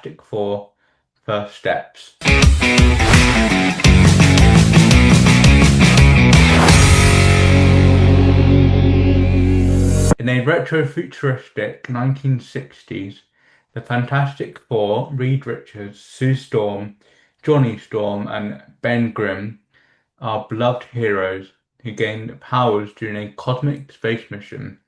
Fantastic Four First Steps. In a retro-futuristic 1960s, the Fantastic Four, Reed Richards, Sue Storm, Johnny Storm, and Ben Grimm are beloved heroes who gain powers during a cosmic space mission.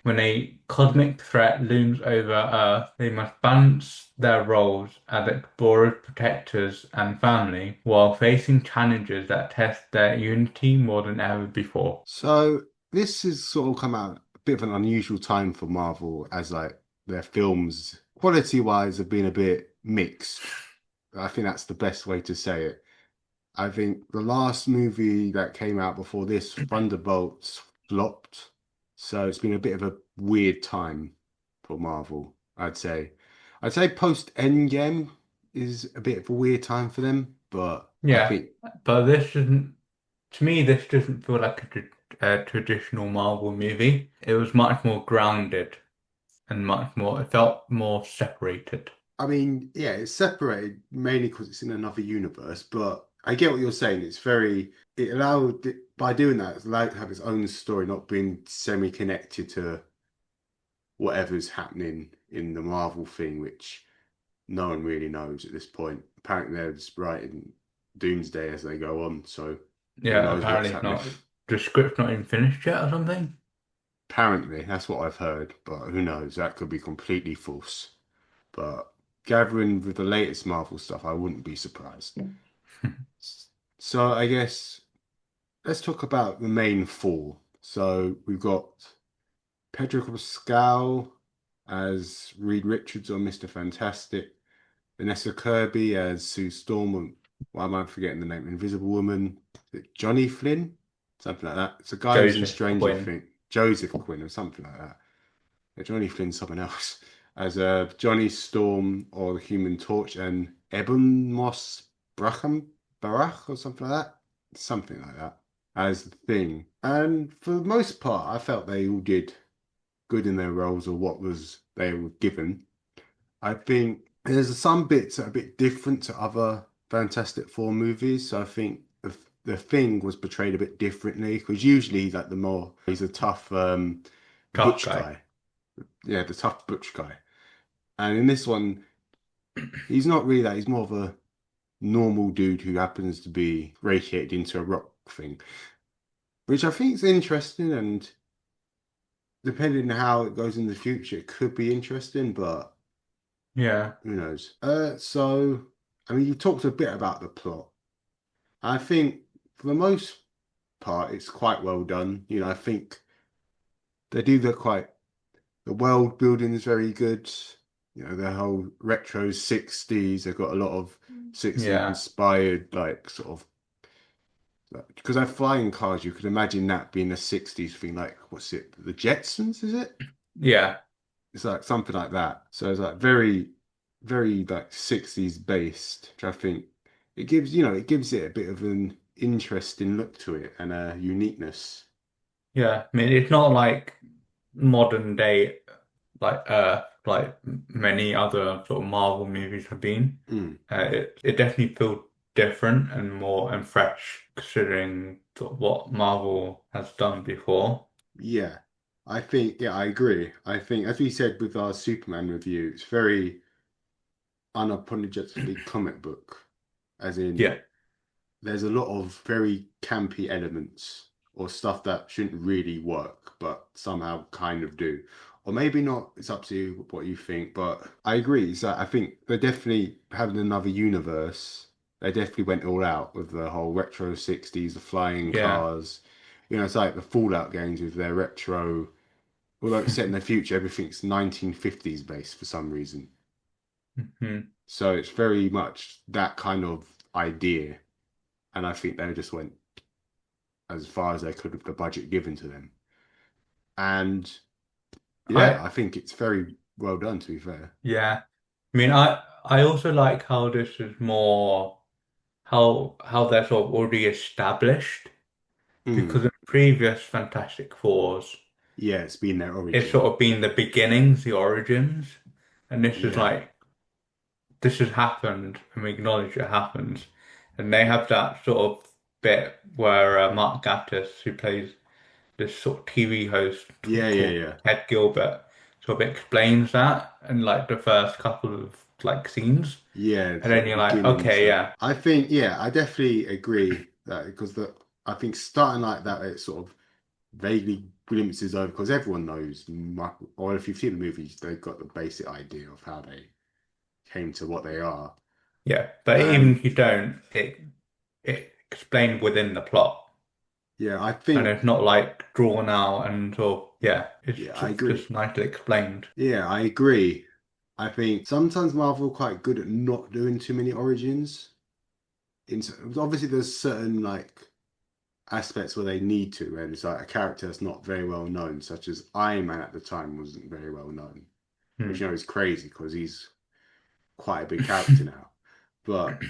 When a cosmic threat looms over Earth, they must balance their roles as explorers, protectors, and family while facing challenges that test their unity more than ever before. So this has sort of come out a bit of an unusual time for Marvel, as like their films, quality wise, have been a bit mixed. I think that's the best way to say it. I think the last movie that came out before this, Thunderbolts, flopped. So it's been a bit of a weird time for Marvel, I'd say. I'd say post Endgame is a bit of a weird time for them, but I Yeah, think but to me, this doesn't feel like a traditional Marvel movie. It was much more grounded and it felt more separated. yeah, it's separated mainly because it's in another universe, but I get what you're saying. It allowed, by doing that, it's allowed to have its own story, not being semi-connected to whatever's happening in the Marvel thing, which no one really knows at this point. Apparently, they're just writing Doomsday as they go on, so who Yeah, knows what's apparently it's happening. not, the script's not even finished yet or something. Apparently, that's what I've heard, but who knows? That could be completely false. But gathering with the latest Marvel stuff, I wouldn't be surprised. So I guess let's talk about the main four. So we've got Pedro Pascal as Reed Richards on Mr. Fantastic, Vanessa Kirby as Sue Storm on, why am I forgetting the name? Invisible Woman. Is it Johnny Flynn? Something like that. It's a guy who's in Joseph Stranger Quinn. Things. Joseph Quinn or something like that. Yeah, Johnny Flynn's someone else. As Johnny Storm or the Human Torch and Eben Moss Brackham Barach or something like that. Something like that as the thing. And for the most part, I felt they all did good in their roles or what was they were given. I think there's some bits that are a bit different to other Fantastic Four movies. So I think the thing was portrayed a bit differently because usually he's a tough Tough butch guy. guy. Yeah, the tough butch guy. And in this one, he's not really that. He's more of a normal dude who happens to be radiated into a rock thing, which I think is interesting. And depending on how it goes in the future, it could be interesting, but Yeah. who knows? I mean, you talked a bit about the plot. I think for the most part, it's quite well done. I think they do the world building is very good. The whole retro 60s, they've got a lot of 60s Yeah. inspired, like sort of, because they're flying cars, you could imagine that being a 60s thing, like, what's it, the Jetsons, is it? Yeah. It's like something like that. So it's like very, very like 60s based, which I think it gives it a bit of an interesting look to it and a uniqueness. Yeah. I mean, it's not like modern day, like many other sort of Marvel movies have been. Mm, It definitely feels different and more and fresh considering sort of what Marvel has done before. yeah. Yeah, I agree. I think, as we said with our Superman review, it's very unapologetically comic book, as in Yeah. there's a lot of very campy elements or stuff that shouldn't really work, but somehow kind of do. Or maybe not, it's up to you what you think, but I agree. So I think they're definitely having another universe. They definitely went all out with the whole retro 60s, the flying Yeah. cars. It's like the Fallout games with their retro, although it's set in the future, everything's 1950s based for some reason. Mhm. So it's very much that kind of idea. And I think they just went as far as they could with the budget given to them. And yeah, I I think it's very well done, to be fair. yeah. I mean I also like how this is more how they're sort of already established Mm. because in previous Fantastic Fours Yeah, it's been their it's origin. sort of been the beginnings, the origins, and this is Yeah. like this has happened and we acknowledge it happens. And they have that sort of bit where Mark Gatiss, who plays this sort of TV host Yeah, yeah, called yeah. Ted Gilbert, sort of explains that in like the first couple of like scenes. Yeah, And it's then at the you're like, beginning and okay, stuff. yeah, I think, yeah, I definitely agree that because I think starting like that, it sort of vaguely glimpses over because everyone knows, or if you've seen the movies, they've got the basic idea of how they came to what they are. yeah. But even And if you don't, it explained within the plot. yeah, I And think, it's not like drawn out and sort of, yeah, it's yeah, I sort of agree. just nicely explained. Yeah, I agree. I think sometimes Marvel are quite good at not doing too many origins. Obviously, there's certain like aspects where they need to, and it's like a character that's not very well known, such as Iron Man at the time wasn't very well known, which Hmm. you know is crazy because he's quite a big character now. But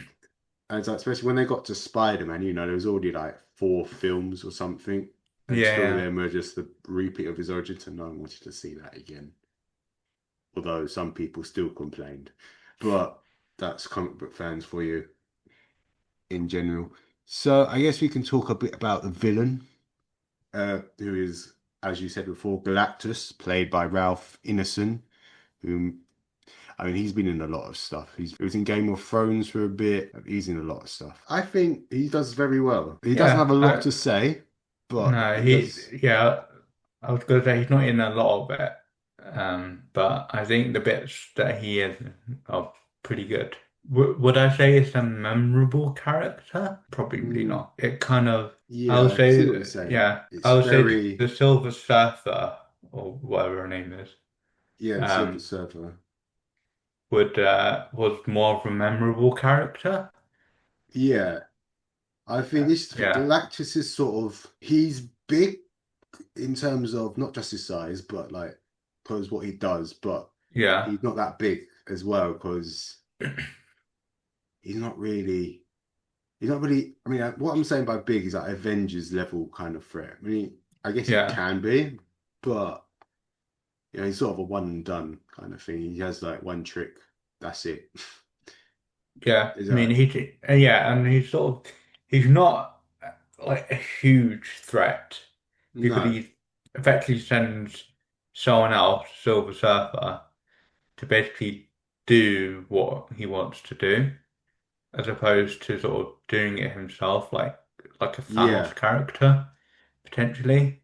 and so especially when they got to Spider-Man, you know, there was already like four films or something, and two of Yeah, them were just the repeat of his origin, so no one wanted to see that again. Although some people still complained, but that's comic book fans for you in general. So I guess we can talk a bit about the villain, who is, as you said before, Galactus, played by Ralph Ineson, whom I mean he's been in a lot of stuff. He was in Game of Thrones for a bit. He's in a lot of stuff. I think he does very well. He doesn't have yeah. a lot to say, but No, he does. yeah, I was gonna say he's not in a lot of it. But I think the bits that he is are pretty good. Would I say it's a memorable character? Probably Mm, not. It kind of, I would yeah, I see what you're say, saying. yeah, It's I would say very, the Silver Surfer or whatever her name is, yeah, the Silver um, Surfer. would was more of a memorable character. Yeah, I think this Yeah, Galactus is sort of he's big in terms of not just his size, but like because what he does, but yeah, he's not that big as well because he's not really he's not really. I mean, what I'm saying by big is like Avengers level kind of threat. I mean, I guess he yeah. can be, but you know, he's sort of a one and done kind of thing. He has like one trick, that's it. Yeah, Is I mean that yeah, and he's not like a huge threat because no? he effectively sends someone else, Silver Surfer, to basically do what he wants to do, as opposed to sort of doing it himself, like a Thanos Yeah, character potentially,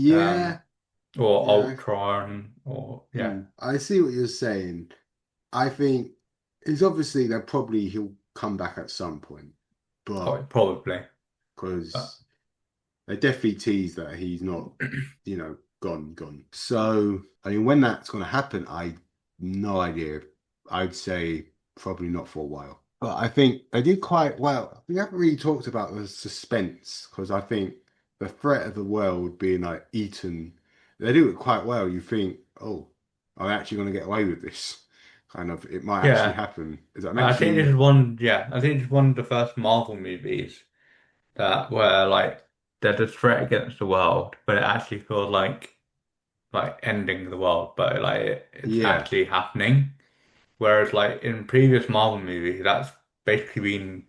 um, yeah, or yeah. Ultron, or yeah, I see what you're saying. I think it's obviously that probably he'll come back at some point, but probably. But because they definitely tease that he's not, gone. So, I mean, when that's going to happen, I no idea. I'd say probably not for a while. But I think they did quite well. We haven't really talked about the suspense because I think the threat of the world being like eaten, they do it quite well. You think, oh, I'm actually going to get away with this. Kind of, it might actually yeah, happen. Is that I makes think you, this is one. Yeah, I think it's one of the first Marvel movies that where like there's a threat against the world, but it actually feels like ending the world, but like it's yeah. actually happening. Whereas like in previous Marvel movies, that's basically been,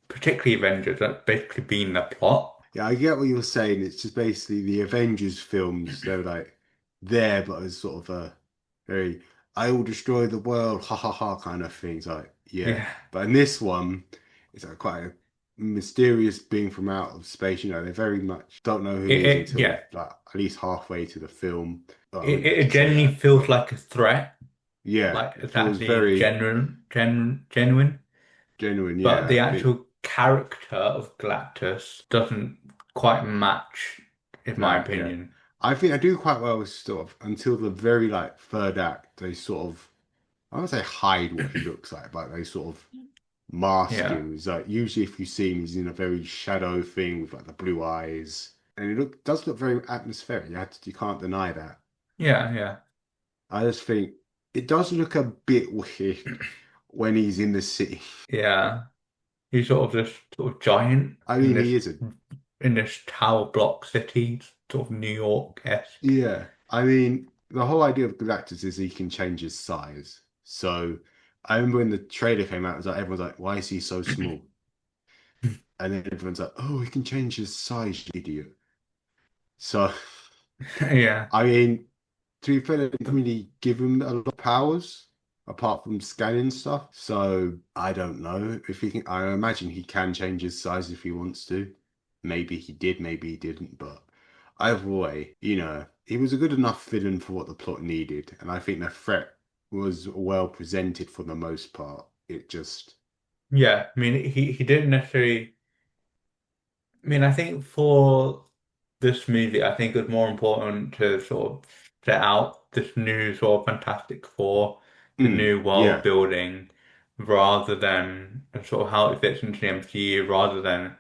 particularly Avengers, that's basically been the plot. Yeah, I get what you're saying. It's just basically the Avengers films. They're like there, but as sort of a very "I will destroy the world" ha ha ha kind of thing. It's like yeah, Yeah, but in this one, it's like quite a mysterious being from out of space. You know, they very much don't know who he is until yeah, like at least halfway to the film. Oh, I it, wouldn't it actually say genuinely that, feels but like a threat, yeah, like it it's feels actually very genuine. genuine. But Yeah, the I think actual character of Galactus doesn't quite match, in my that. Yeah. opinion. I think I do quite well with sort of until the very like third act. They sort of I don't say hide what he looks like, but they sort of mask Yeah, him. It's like usually if you see him, he's in a very shadow thing with like the blue eyes, and does look very atmospheric. You can't deny that. yeah. I just think it does look a bit weird when he's in the city. Yeah, he's sort of this sort of giant I mean, he is a in this tower block city, sort of New York-esque. yeah. I mean, the whole idea of Galactus is he can change his size. So I remember when the trailer came out, it was like everyone's like, "Why is he so small?" And then everyone's like, "Oh, he can change his size, you idiot." So, Yeah. I mean, to be fair, they didn't really give him a lot of powers apart from scanning stuff. So I don't know if he can. I imagine he can change his size if he wants to. Maybe he did, maybe he didn't. But either way, he was a good enough villain for what the plot needed, and I think the threat was well presented for the most part. It just, Yeah. I mean, he didn't necessarily. I mean, I think for this movie, I think it was more important to sort of set out this new sort of Fantastic Four, the new world yeah, building, rather than sort of how it fits into the MCU, rather than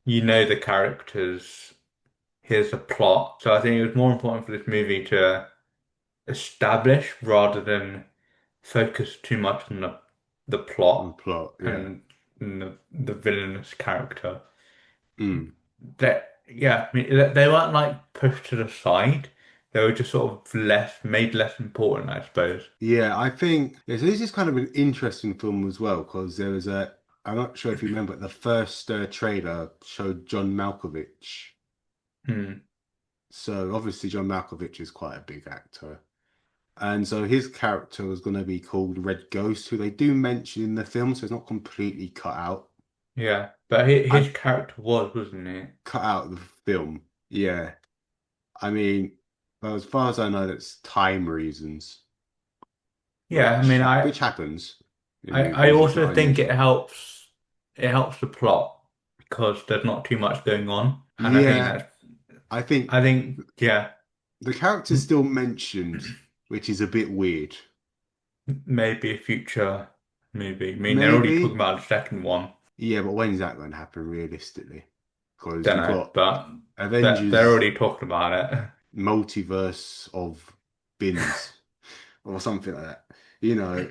the characters, here's the plot. So I think it was more important for this movie to establish rather than focus too much on the and plot plot, yeah. and the villainous character. Mm. Yeah, I mean, they weren't like pushed to the side. They were just sort of made less important, I suppose. Yeah, I think so this is kind of an interesting film as well because there was I'm not sure if you remember, the first trailer showed John Malkovich. Hmm. So obviously John Malkovich is quite a big actor. And so his character was going to be called Red Ghost, who they do mention in the film, so it's not completely cut out. Yeah, but his I character wasn't it? cut out of the film. Yeah. I mean, well, as far as I know, that's time reasons, Yeah, I mean, which happens in I movies. It's also not think unusual. it helps the plot because there's not too much going on, and Yeah, I think I think yeah, the character's still mentioned, which is a bit weird. maybe a future movie. I mean, they're already talking Maybe, about the second one. yeah, but when's that going to happen realistically? Because Don't you've know, got but they're Avengers already talking about it. Multiverse of Bins or something like that. You know,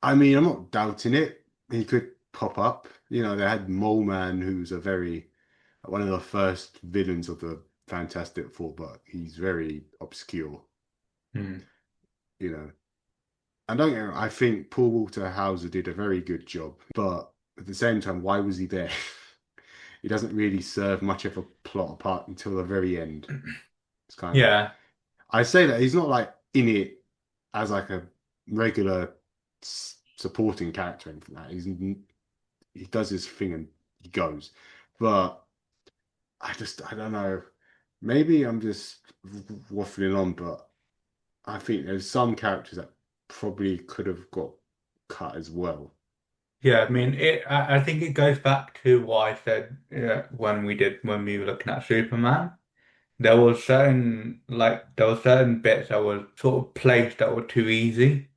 I mean, I'm not doubting it. He could pop up. They had Mole Man, who's one of the first villains of the Fantastic Four, but he's very obscure. Hmm. You know, and don't get me wrong, I think Paul Walter Hauser did a very good job, but at the same time, why was he there? He doesn't really serve much of a plot apart until the very end. It's kind of Yeah, I say that he's not like in it as like a regular supporting character or anything like that. He does his thing and he goes, but I don't know. Maybe I'm just waffling on, but I think there's some characters that probably could have got cut as well. yeah. I mean, I think it goes back to what I said when we were looking at Superman. There were certain bits that were sort of placed that were too easy,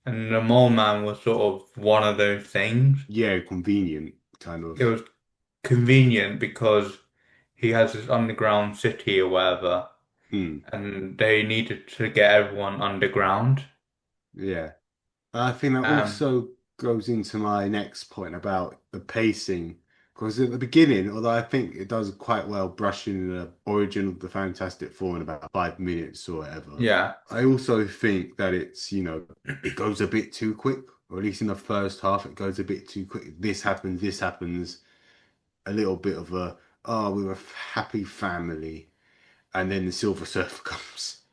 and the Mole Man was sort of one of those things. Yeah, convenient kind of. It was convenient because he has this underground city or whatever, Hmm. and they needed to get everyone underground. Yeah. I think that Um, also goes into my next point about the pacing. Because at the beginning, although I think it does quite well brushing the origin of the Fantastic Four in about 5 minutes or whatever, yeah, I also think that it goes a bit too quick, or at least in the first half, it goes a bit too quick. This happens, a little bit of oh, we're a happy family, and then the Silver Surfer comes,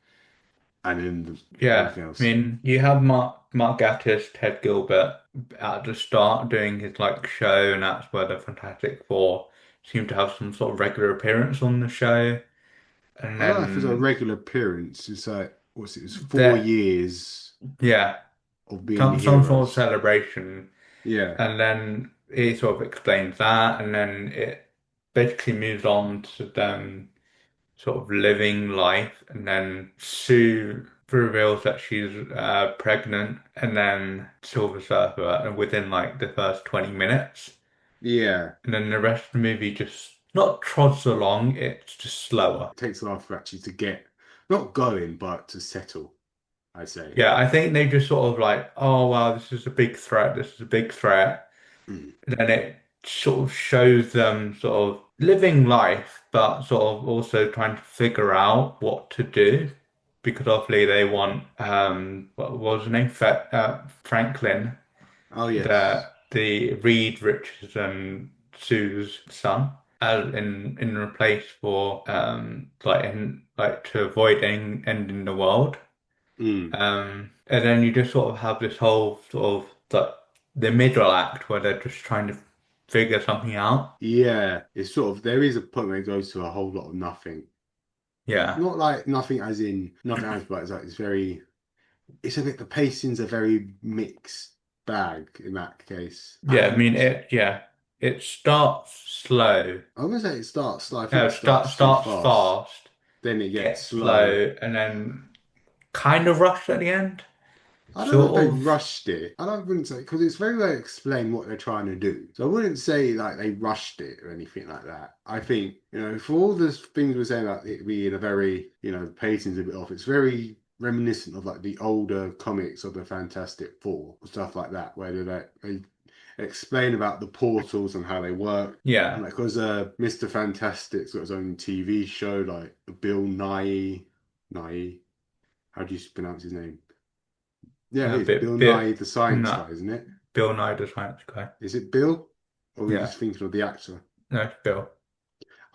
and then yeah. everything I else. mean, you have Mark Gatiss, Ted Gilbert at the start doing his like show, and that's where the Fantastic Four seem to have some sort of regular appearance on the show. And I don't know if it's a then regular appearance. It's like, what's it? It's four that, years yeah, of being some sort of heroes. celebration. Yeah, And then he sort of explains that, and then it basically moves on to them sort of living life, and then Sue reveals that she's pregnant, and then Silver Surfer within like the first 20 minutes, yeah. and then the rest of the movie just not trods along, it's just slower. It takes a while for actually to get not going, but to settle, I say. Yeah, I think they just sort of like, oh wow, this is a big threat, this is a big threat. Mm. And then it sort of shows them sort of living life, but sort of also trying to figure out what to do. because obviously they want what was his name? Franklin, Oh yes. the Reed Richards and Sue's son, as in replace for to avoid ending the world. Mm. And then you just sort of have this whole sort of the middle act where they're just trying to figure something out. Yeah, it's sort of there is a point where it goes to a whole lot of nothing. Yeah. Not like nothing as in nothing as, but it's like it's very. It's a bit. The pacing's a very mixed bag in that case, Yeah, I mean and it starts slow. I'm gonna say it starts slow. I think No, it starts too starts fast. fast, Then it gets gets slow. slow, and then kind of rushed at the end. I don't know if they Sort of. rushed it. I don't wouldn't say because it's very well explained what they're trying to do. So I wouldn't say like they rushed it or anything like that. I think, for all the things we're saying about it being a very, the pacing's a bit off, it's very reminiscent of like the older comics of the Fantastic Four, stuff like that, where they explain about the portals and how they work. And Yeah. like, because Mr. Fantastic's got his own TV show, like Bill Nye, how do you pronounce his name? Yeah, A it is Bill bit Nye the Science no. Guy, isn't it? Bill Nye the Science Guy. Is it Bill? Or are you Yeah. just thinking of the actor? No, it's Bill.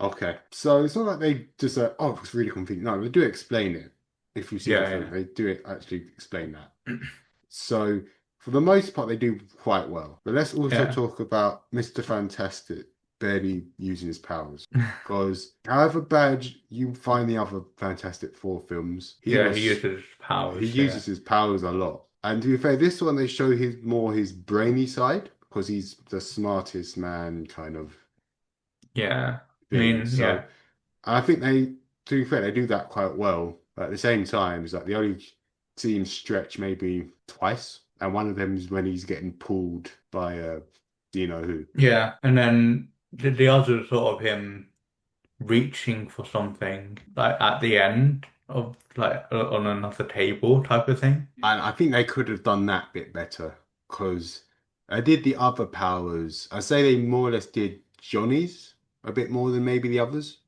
Okay. So it's not like they just oh, it's really confusing. No, they do explain it. If you see the film, Yeah, they do actually explain that. So for the most part, they do quite well. But let's also yeah. talk about Mr. Fantastic barely using his powers. Yeah. Because however bad you find the other Fantastic Four films, Yeah, he uses he powers, yeah. uses his powers a lot. And to be fair, this one they show his brainy side because he's the smartest man kind of Yeah. I thing. mean, So yeah. I think to be fair, they do that quite well. But at the same time, it's like the only team stretch maybe twice, and one of them is when he's getting pulled by do you know who? Yeah. And then the other sort of him reaching for something like at the end of like on another table type of thing. And I think they could have done that bit better because I did the other powers. I say they more or less did Johnny's a bit more than maybe the others.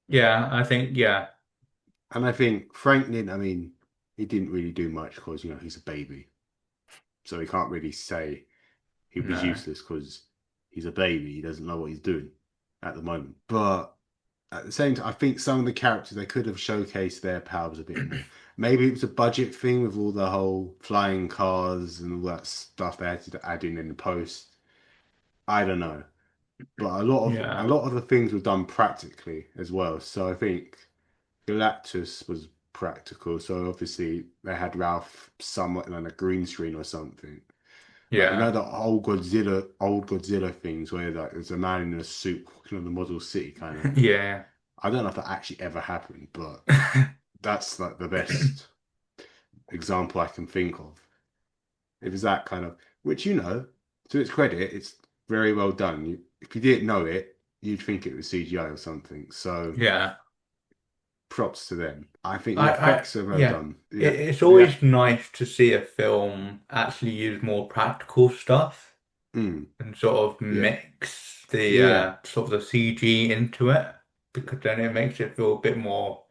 Yeah, I think yeah. And I think Franklin, I mean, he didn't really do much because, he's a baby. So he can't really say he was No. useless because he's a baby. He doesn't know what he's doing at the moment. But at the same time, I think some of the characters, they could have showcased their powers a bit more. Maybe it was a budget thing with all the whole flying cars and all that stuff they had to add in the post. I don't know. But a Yeah. lot of the things were done practically as well. So I think Galactus was practical, so obviously they had Ralph somewhat on a green screen or something. Like Yeah. the old Godzilla things where like there's a man in a suit walking on the model city kind of thing. Yeah. I don't know if that actually ever happened, but that's like the best example I can think of. It was that kind of, which to its credit, it's very well done. If you didn't know it, you'd think it was CGI or something. So Yeah. props to them. I think the I effects are well yeah. done. It's Yeah. always nice to see a film actually use more practical stuff Mm, and sort of yeah. mix the Yeah. sort of the CG into it because then it makes it feel a bit more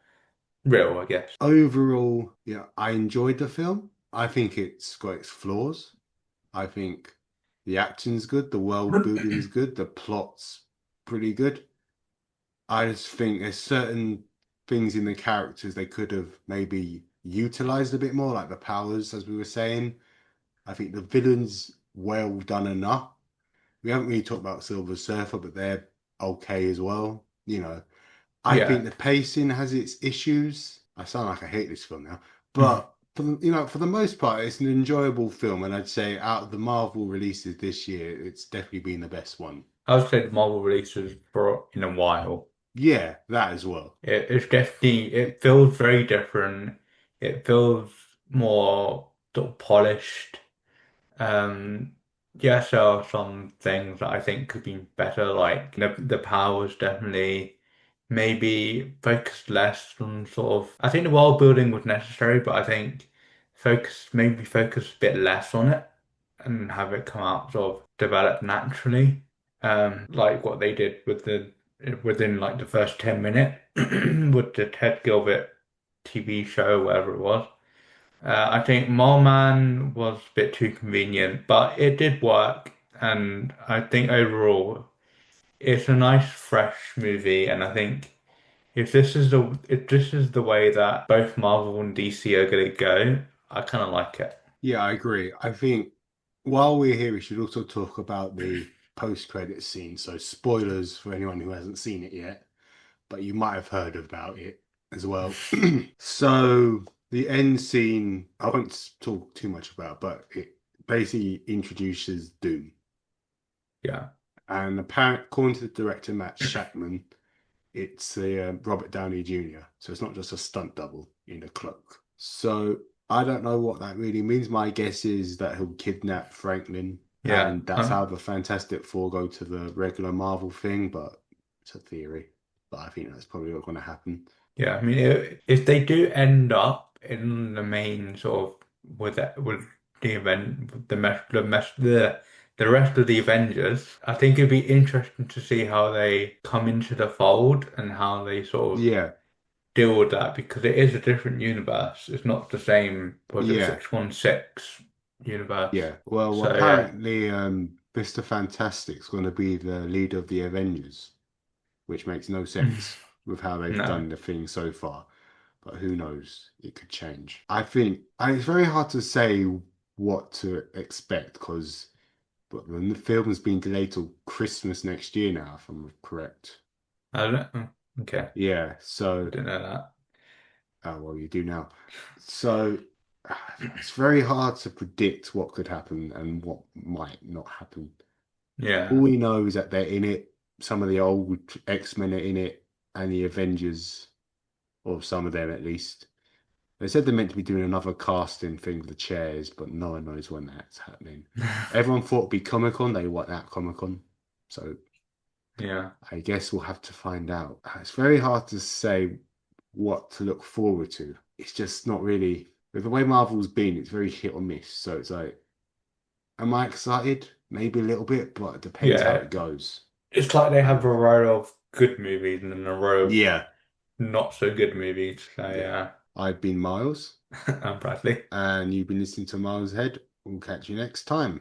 real, I guess. Overall, yeah, I enjoyed the film. I think it's got its flaws. I think the acting's good, the world building's good, the plot's pretty good. I just think there's certain things in the characters they could have maybe utilized a bit more, like the powers, as we were saying. I think the villains well done enough. We haven't really talked about Silver Surfer, but they're okay as well. I think Yeah. the pacing has its issues. I sound like I hate this film now, but for the most part, it's an enjoyable film, and I'd say out of the Marvel releases this year, it's definitely been the best one. I would say the Marvel releases for in a while. Yeah, that as well. It's definitely it feels very different. It feels more sort of polished. Um, yes, there are some things that I think could be better, like the powers definitely maybe focus less on sort of. I think the world building was necessary, but I think focus a bit less on it and have it come out sort of develop naturally. Like what they did with the within like the first 10 minutes with the Ted Gilbert TV show, whatever it was. I think Mole Man was a bit too convenient, but it did work, and I think overall it's a nice, fresh movie, and I think if this is the way that both Marvel and DC are gonna go, I kind of like it. Yeah, I agree. I think while we're here, we should also talk about the post-credit scene. So spoilers for anyone who hasn't seen it yet, but you might have heard about it as well. So the end scene, I won't talk too much about, but it basically introduces Doom. Yeah, And apparently, according to the director Matt Shackman, it's the Robert Downey Jr. So it's not just a stunt double in a cloak. So I don't know what that really means. My guess is that he'll kidnap Franklin, yeah. and that's how the Fantastic Four go to the regular Marvel thing. But it's a theory. But I think that's probably not going to happen. Yeah, I mean, if they do end up in the main sort of with the event, with the rest of the Avengers, I think it'd be interesting to see how they come into the fold and how they sort of Yeah, deal with that because it is a different universe. It's not the same, was it yeah, 616 universe? yeah. Well, So yeah, apparently, Mr. Fantastic's going to be the leader of the Avengers, which makes no sense with how they've no, done the thing so far. But who knows? It could change. I think it's very hard to say what to expect because the film's been delayed till Christmas next year now, if I'm correct. I don't. Okay, Yeah, I so didn't know that. well, you do now. So it's very hard to predict what could happen and what might not happen. All Yeah, we know is that they're in it. Some of the old X-Men are in it, and the Avengers, or some of them at least. They said they're meant to be doing another casting thing with the chairs, but no one knows when that's happening. Everyone thought it'd be Comic-Con, they want that Comic-Con. So yeah, I guess we'll have to find out. It's very hard to say what to look forward to. It's just not really, with the way Marvel's been, it's very hit or miss. So it's like, am I excited? Maybe a little bit, but it depends how yeah. it goes. It's like they have Um, a row of good movies and then a row of yeah, not so good movies. So yeah. yeah, I've been Miles, I'm Bradley. and you've been listening to Miles Head. We'll catch you next time.